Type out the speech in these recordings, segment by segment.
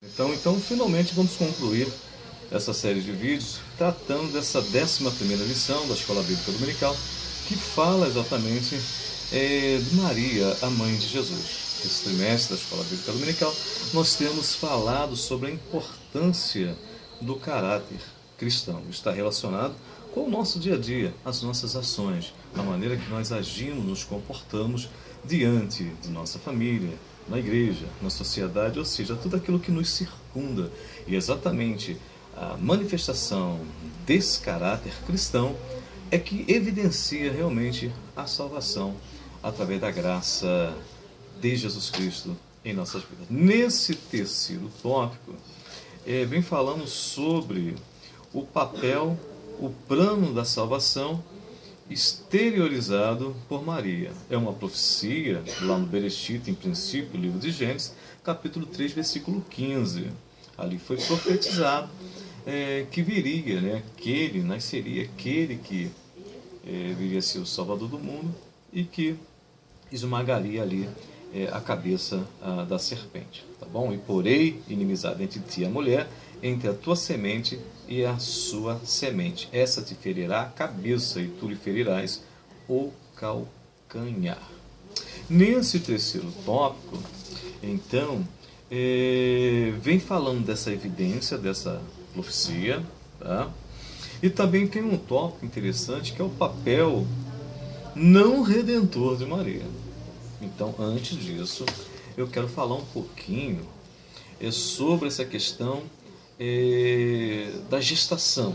Então, finalmente vamos concluir essa série de vídeos tratando dessa 11ª lição da Escola Bíblica Dominical, que fala exatamente de Maria, a mãe de Jesus. Esse trimestre da Escola Bíblica Dominical, nós temos falado sobre a importância do caráter cristão. Está relacionado com o nosso dia a dia, as nossas ações, a maneira que nós agimos, nos comportamos diante de nossa família, na igreja, na sociedade, ou seja, tudo aquilo que nos circunda. E exatamente a manifestação desse caráter cristão é que evidencia realmente a salvação através da graça de Jesus Cristo em nossas vidas. Nesse terceiro tópico, vem falando sobre o papel, o plano da salvação exteriorizado por Maria. É uma profecia, lá no Bereshit, em princípio, livro de Gênesis, capítulo 3, versículo 15. Ali foi profetizado que viria, nasceria aquele que viria a ser o Salvador do mundo e que esmagaria ali a cabeça da serpente. Tá bom? E porei inimizade entre ti e a mulher, entre a tua semente e a sua semente. Essa te ferirá a cabeça e tu lhe ferirás o calcanhar. Nesse terceiro tópico, então, vem falando dessa evidência, dessa profecia, tá? E também tem um tópico interessante que é o papel não redentor de Maria. Então, antes disso, eu quero falar um pouquinho sobre essa questão da gestação.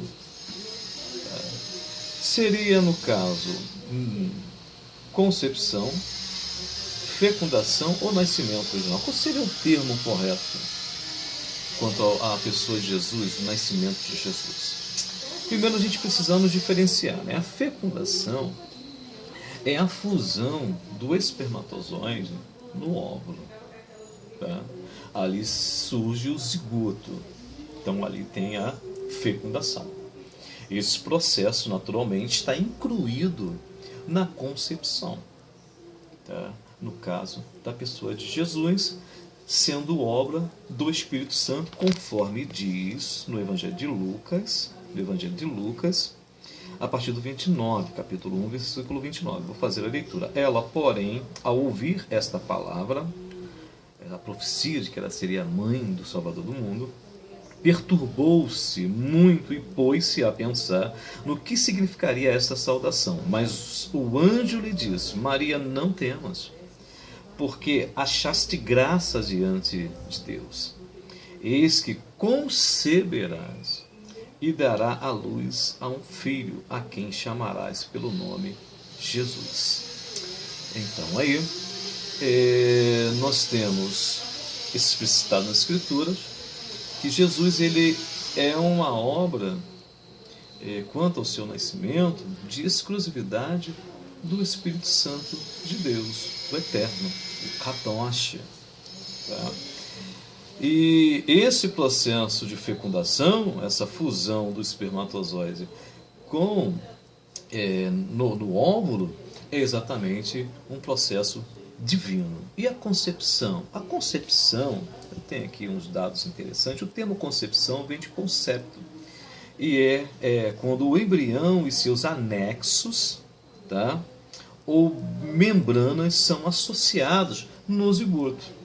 Seria, no caso, concepção, fecundação ou nascimento original. Qual seria o termo correto quanto à pessoa de Jesus, o nascimento de Jesus? Primeiro, a gente precisamos diferenciar, né? A fecundação é a fusão do espermatozoide no óvulo. Tá? Ali surge o zigoto. Então, ali tem a fecundação. Esse processo, naturalmente, está incluído na concepção. Tá? No caso da pessoa de Jesus, sendo obra do Espírito Santo, conforme diz no Evangelho de Lucas, a partir do 29, capítulo 1, versículo 29. Vou fazer a leitura. Ela, porém, ao ouvir esta palavra, a profecia de que ela seria a mãe do Salvador do mundo, perturbou-se muito e pôs-se a pensar no que significaria esta saudação. Mas o anjo lhe disse: Maria, não temas, porque achaste graça diante de Deus. Eis que conceberás e dará à luz a um filho, a quem chamarás pelo nome Jesus. Então aí nós temos explicitado nas Escrituras que Jesus ele é uma obra, quanto ao seu nascimento, de exclusividade do Espírito Santo de Deus, o Eterno, o Kadosh. Tá? E esse processo de fecundação, essa fusão do espermatozoide com no óvulo, é exatamente um processo divino. E a concepção? A concepção, eu tenho aqui uns dados interessantes, o termo concepção vem de concepto. E é quando o embrião e seus anexos, tá, ou membranas são associados no zigoto.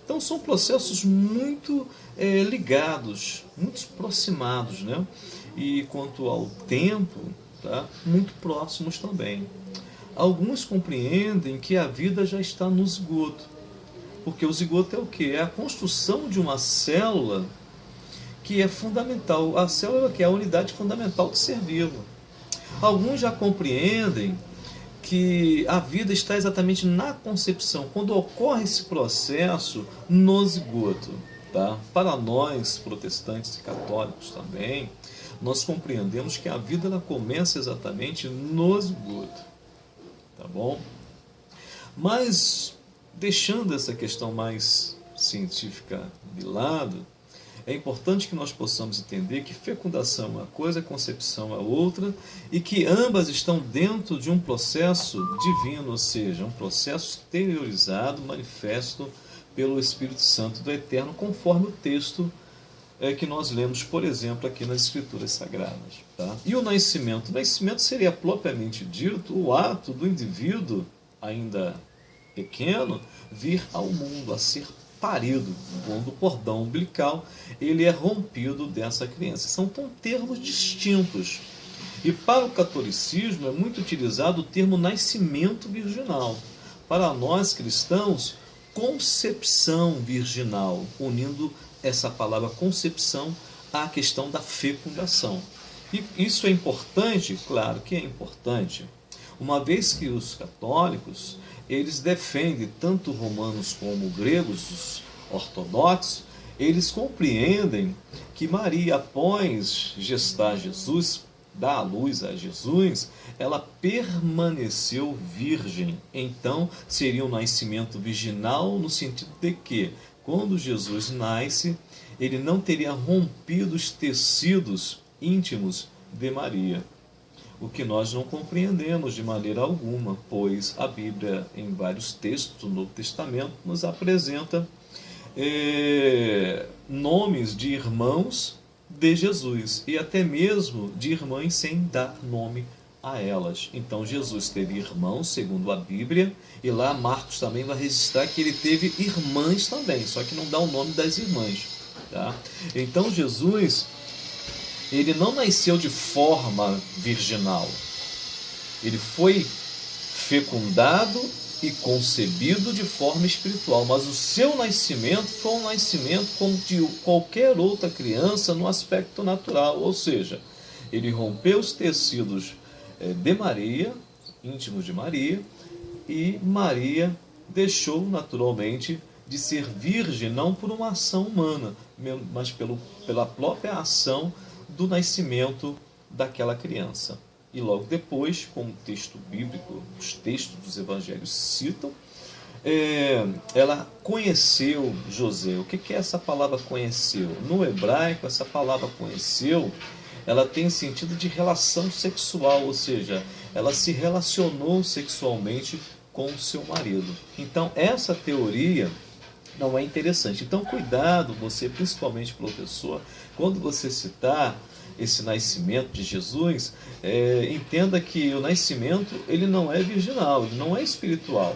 Então são processos muito ligados, muito aproximados, né? E quanto ao tempo, tá, muito próximos também. Alguns compreendem que a vida já está no zigoto, porque o zigoto é o quê? É a construção de uma célula que é fundamental, a célula que é a unidade fundamental do ser vivo. Alguns já compreendem que a vida está exatamente na concepção, quando ocorre esse processo no zigoto. Tá? Para nós, protestantes e católicos também, nós compreendemos que a vida ela começa exatamente no zigoto. Tá bom? Mas, deixando essa questão mais científica de lado, é importante que nós possamos entender que fecundação é uma coisa, concepção é outra, e que ambas estão dentro de um processo divino, ou seja, um processo exteriorizado, manifesto pelo Espírito Santo do Eterno, conforme o texto que nós lemos, por exemplo, aqui nas Escrituras Sagradas. Tá? E o nascimento? O nascimento seria propriamente dito o ato do indivíduo, ainda pequeno, vir ao mundo, a ser parido. Quando o cordão umbilical ele é rompido dessa criança. São termos distintos. E para o catolicismo é muito utilizado o termo nascimento virginal. Para nós cristãos, concepção virginal, unindo essa palavra concepção à questão da fecundação. E isso é importante? Claro que é importante, uma vez que os católicos, eles defendem, tanto romanos como gregos, os ortodoxos, eles compreendem que Maria, após gestar Jesus, dar à luz a Jesus, ela permaneceu virgem. Então, seria um nascimento virginal no sentido de que, quando Jesus nasce, ele não teria rompido os tecidos íntimos de Maria. O que nós não compreendemos de maneira alguma, pois a Bíblia, em vários textos do Novo Testamento, nos apresenta nomes de irmãos de Jesus e até mesmo de irmãs sem dar nome a elas. Então Jesus teve irmãos, segundo a Bíblia, e lá Marcos também vai registrar que ele teve irmãs também, só que não dá o nome das irmãs. Tá? Então Jesus, ele não nasceu de forma virginal. Ele foi fecundado e concebido de forma espiritual, mas o seu nascimento foi um nascimento como de qualquer outra criança no aspecto natural, ou seja, ele rompeu os tecidos de Maria, íntimos de Maria, e Maria deixou naturalmente de ser virgem, não por uma ação humana, mas pela própria ação do nascimento daquela criança. E logo depois, como o texto bíblico, os textos dos evangelhos citam, ela conheceu José. O que é essa palavra conheceu? No hebraico, essa palavra conheceu, ela tem sentido de relação sexual, ou seja, ela se relacionou sexualmente com o seu marido. Então, essa teoria não é interessante. Então, cuidado, você, principalmente professor, quando você citar esse nascimento de Jesus, entenda que o nascimento ele não é virginal, ele não é espiritual.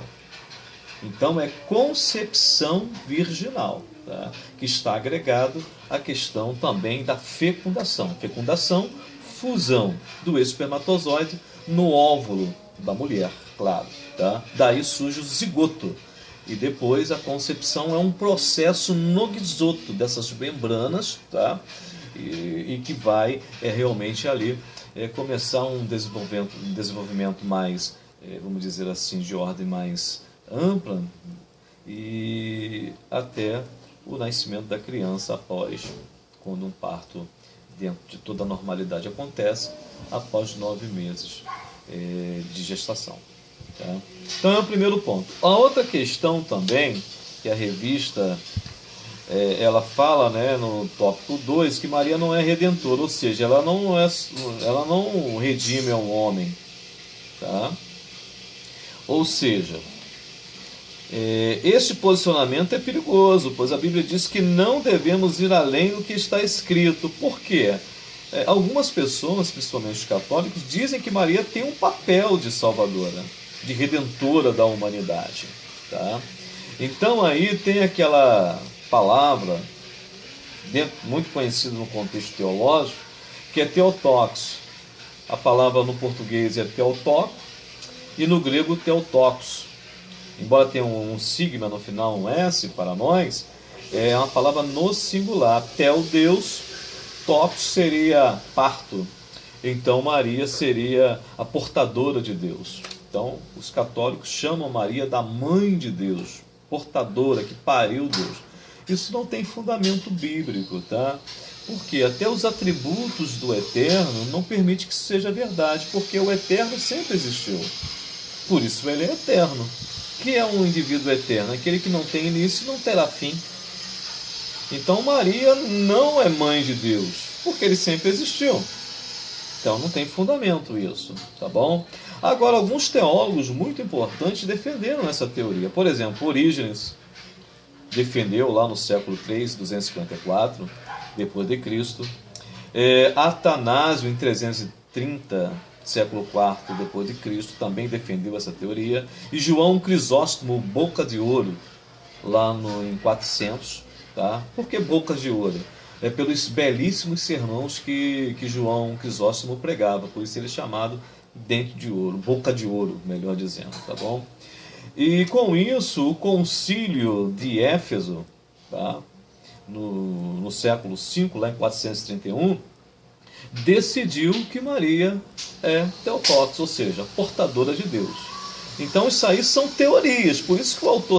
Então, é concepção virginal, tá? Que está agregado à questão também da fecundação. Fecundação, fusão do espermatozoide no óvulo da mulher, claro. Tá? Daí surge o zigoto. E depois a concepção é um processo no guizoto dessas membranas, tá? E que vai realmente ali começar um desenvolvimento mais, vamos dizer assim, de ordem mais ampla, e até o nascimento da criança após, quando um parto dentro de toda a normalidade acontece, após 9 meses de gestação. Tá? Então é o primeiro ponto. A outra questão também, que a revista ela fala, né, no tópico 2, que Maria não é redentora, ou seja, ela não redime ao homem. Tá? Ou seja, este posicionamento é perigoso, pois a Bíblia diz que não devemos ir além do que está escrito. Por quê? Algumas pessoas, principalmente os católicos, dizem que Maria tem um papel de salvadora, de redentora da humanidade. Tá? Então aí tem aquela palavra, muito conhecida no contexto teológico, que é Theotokos. A palavra no português é Theotokos e no grego Theotokos. Embora tenha um sigma no final, um S para nós, é uma palavra no singular. Theo, Deus, Tokos seria parto. Então Maria seria a portadora de Deus. Então os católicos chamam Maria da mãe de Deus, portadora, que pariu Deus. Isso não tem fundamento bíblico, tá? Porque até os atributos do Eterno não permitem que isso seja verdade, porque o Eterno sempre existiu. Por isso ele é eterno. O que é um indivíduo eterno? Aquele que não tem início e não terá fim. Então Maria não é mãe de Deus, porque ele sempre existiu. Então não tem fundamento isso, tá bom? Agora, alguns teólogos muito importantes defenderam essa teoria. Por exemplo, Orígenes, defendeu lá no século III, 254 depois de Cristo. Atanásio, em 330, século IV depois de Cristo, também defendeu essa teoria. E João Crisóstomo, Boca de Ouro, lá em 400. Tá? Por que Bocas de Ouro? É pelos belíssimos sermões que João Crisóstomo pregava, por isso ele é chamado Dente de Ouro, Boca de Ouro, melhor dizendo, tá bom? E com isso, o concílio de Éfeso, tá? no século V, lá em 431, decidiu que Maria é Theotokos, ou seja, portadora de Deus. Então isso aí são teorias, por isso que o autor